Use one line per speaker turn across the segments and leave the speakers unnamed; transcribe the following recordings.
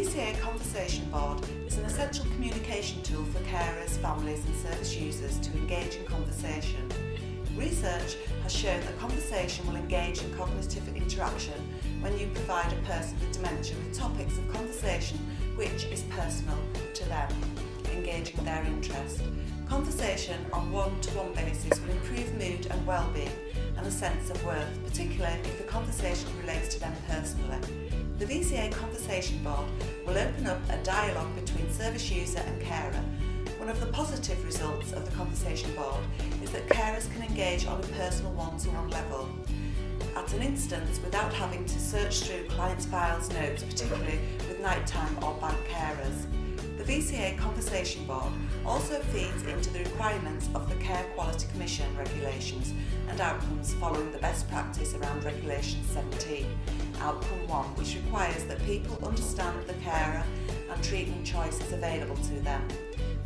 VCA Conversation Board is an essential communication tool for carers, families and service users to engage in conversation. Research has shown that conversation will engage in cognitive interaction when you provide a person with dementia with topics of conversation which is personal to them, engaging their interest. Conversation on one-to-one basis will improve mood and well-being and a sense of worth, particularly if the conversation relates to them personally. The VCA Conversation Board will open up a dialogue between service user and carer. One of the positive results of the Conversation Board is that carers can engage on a personal one-to-one level, at an instance without having to search through clients' files notes, particularly with nighttime or bank carers. The VCA Conversation Board also feeds into the requirements of the Care Quality Commission regulations and outcomes following the best practice around Regulation 17, Outcome 1, which requires that people understand the carer and treatment choices available to them.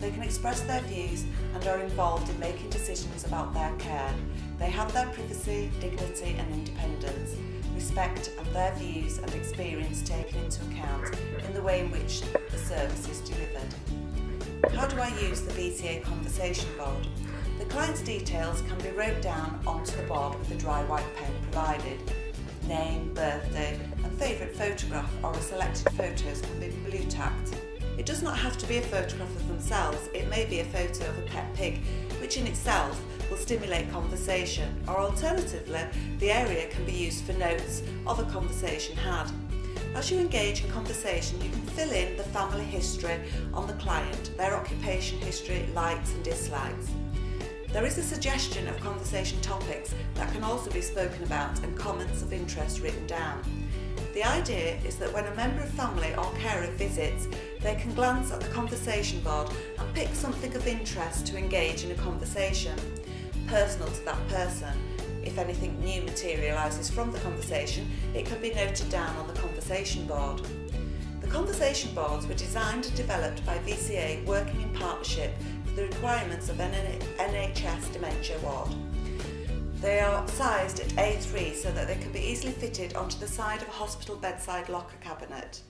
They can express their views and are involved in making decisions about their care. They have their privacy, dignity and independence, respect and their views and experience taken into account in the way in which the service is delivered. How do I use the VCA Conversation Board? The client's details can be wrote down onto the board with a dry white pen provided. Name, birthday and favourite photograph or a selected photos can be blue tacked. It does not have to be a photograph of themselves, it may be a photo of a pet pig, which in itself will stimulate conversation, or alternatively, the area can be used for notes of a conversation had. As you engage in conversation, you can fill in the family history on the client, their occupation history, likes and dislikes. There is a suggestion of conversation topics that can also be spoken about and comments of interest written down. The idea is that when a member of family or carer visits, they can glance at the conversation board and pick something of interest to engage in a conversation, personal to that person. If anything new materialises from the conversation, it can be noted down on the conversation board. The conversation boards were designed and developed by VCA working in partnership with the requirements of NHS Dementia Ward. They are sized at A3 so that they can be easily fitted onto the side of a hospital bedside locker cabinet.